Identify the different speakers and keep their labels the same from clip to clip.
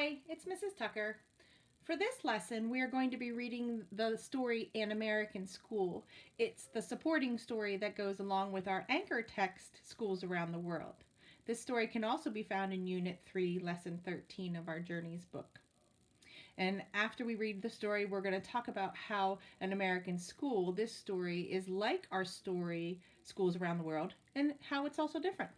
Speaker 1: Hi, it's Mrs. Tucker. For this lesson, we are going to be reading the story An American School. It's the supporting story that goes along with our anchor text, Schools Around the World. This story can also be found in Unit 3, Lesson 13 of our Journeys book. And after we read the story, we're going to talk about how An American School, this story, is like our story, Schools Around the World, and how it's also different.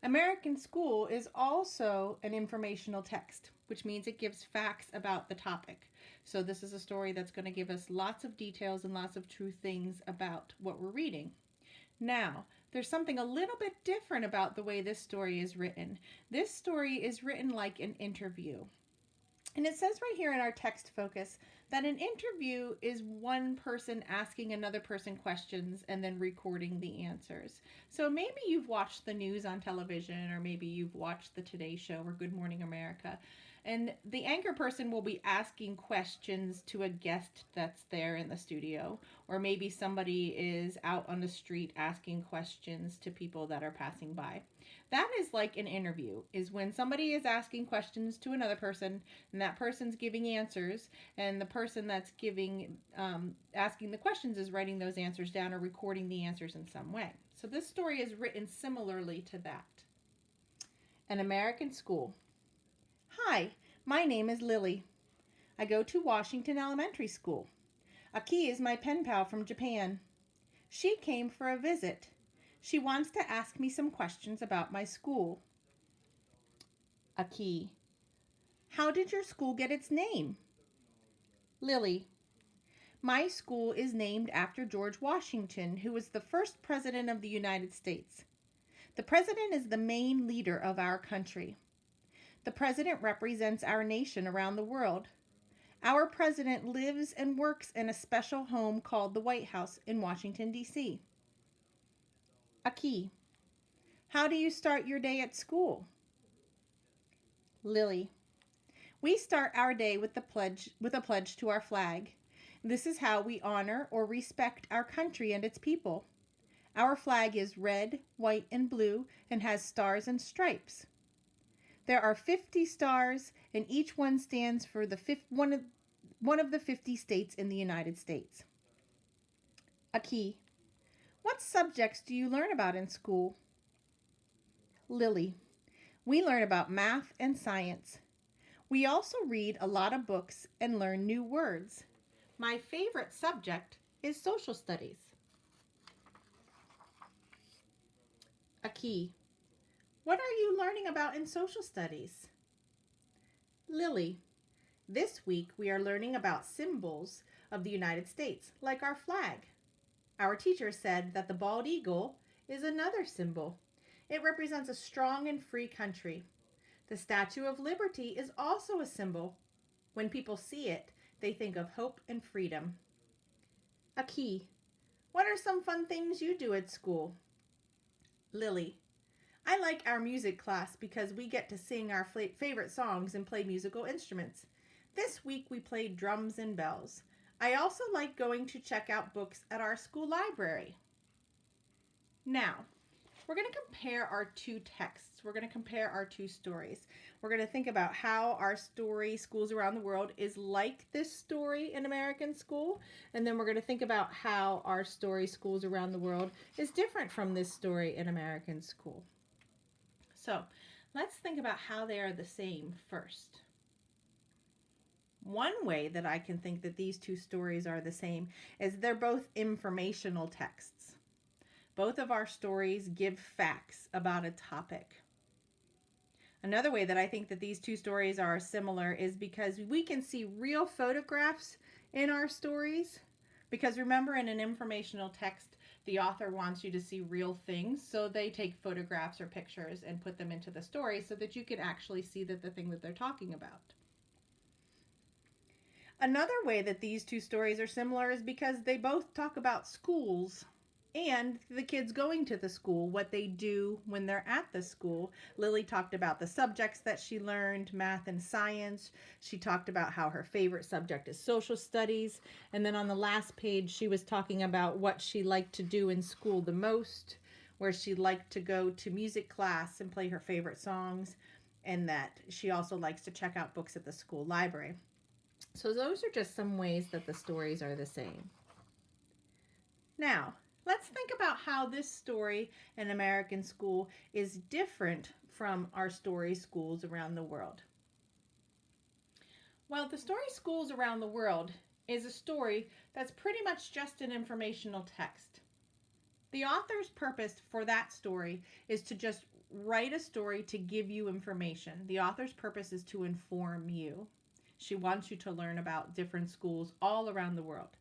Speaker 1: American School is also an informational text, which means it gives facts about the topic. So this is a story that's going to give us lots of details and lots of true things about what we're reading. Now, there's something a little bit different about the way this story is written. This story is written like an interview. And it says right here in our text focus that an interview is one person asking another person questions and then recording the answers. So maybe you've watched the news on television, or maybe you've watched the Today Show or Good Morning America. And the anchor person will be asking questions to a guest that's there in the studio, or maybe somebody is out on the street asking questions to people that are passing by. That is like an interview, is when somebody is asking questions to another person and that person's giving answers, and the person that's asking the questions is writing those answers down or recording the answers in some way. So this story is written similarly to that. An American School. Hi, my name is Lily. I go to Washington Elementary School. Aki is my pen pal from Japan. She came for a visit. She wants to ask me some questions about my school. Aki. How did your school get its name? Lily. My school is named after George Washington, who was the first president of the United States. The president is the main leader of our country. The president represents our nation around the world. Our president lives and works in a special home called the White House in Washington, D.C. Aki. How do you start your day at school? Lily. We start our day with a pledge to our flag. This is how we honor or respect our country and its people. Our flag is red, white, and blue and has stars and stripes. There are 50 stars, and each one stands for one of the 50 states in the United States. Aki. What subjects do you learn about in school? Lily. We learn about math and science. We also read a lot of books and learn new words. My favorite subject is social studies. Aki. What are you learning about in social studies? Lily. This week we are learning about symbols of the United States, like our flag. Our teacher said that the bald eagle is another symbol. It represents a strong and free country. The Statue of Liberty is also a symbol. When people see it, they think of hope and freedom. Aki. What are some fun things you do at school? Lily. I like our music class because we get to sing our favorite songs and play musical instruments. This week we played drums and bells. I also like going to check out books at our school library. Now, we're going to compare our two texts. We're going to compare our two stories. We're going to think about how our story, Schools Around the World, is like this story, An American School. And then we're going to think about how our story, Schools Around the World, is different from this story, An American School. So let's think about how they are the same first. One way that I can think that these two stories are the same is they're both informational texts. Both of our stories give facts about a topic. Another way that I think that these two stories are similar is because we can see real photographs in our stories. Because remember, in an informational text, the author wants you to see real things, so they take photographs or pictures and put them into the story so that you can actually see the thing that they're talking about. Another way that these two stories are similar is because they both talk about schools and the kids going to the school, what they do when they're at the school. Lily talked about the subjects that she learned, math and science. She talked about how her favorite subject is social studies. And then on the last page, she was talking about what she liked to do in school the most, where she liked to go to music class and play her favorite songs. and that she also likes to check out books at the school library. So those are just some ways that the stories are the same. Now, let's think about how this story, An American School, is different from our story schools around the world. Well, the story schools around the world is a story that's pretty much just an informational text. The author's purpose for that story is to just write a story to give you information. The author's purpose is to inform you. She wants you to learn about different schools all around the world.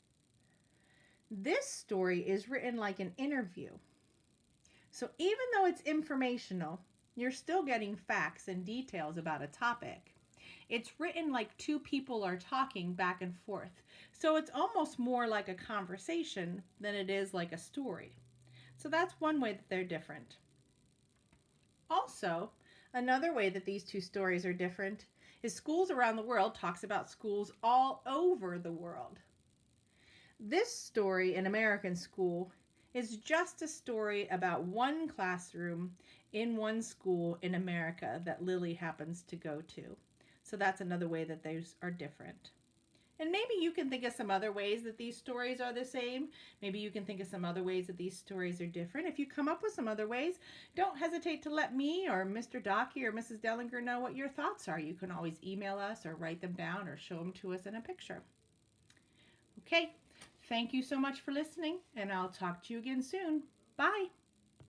Speaker 1: This story is written like an interview. So even though it's informational, you're still getting facts and details about a topic. It's written like two people are talking back and forth. So it's almost more like a conversation than it is like a story. So that's one way that they're different. Also, another way that these two stories are different is Schools Around the World talks about schools all over the world. This story, An American School, is just a story about one classroom in one school in America that Lily happens to go to. So that's another way that those are different. And maybe you can think of some other ways that these stories are the same. Maybe you can think of some other ways that these stories are different. If you come up with some other ways, don't hesitate to let me or Mr. Docky or Mrs. Dellinger know what your thoughts are. You can always email us or write them down or show them to us in a picture. Okay, thank you so much for listening, and I'll talk to you again soon. Bye.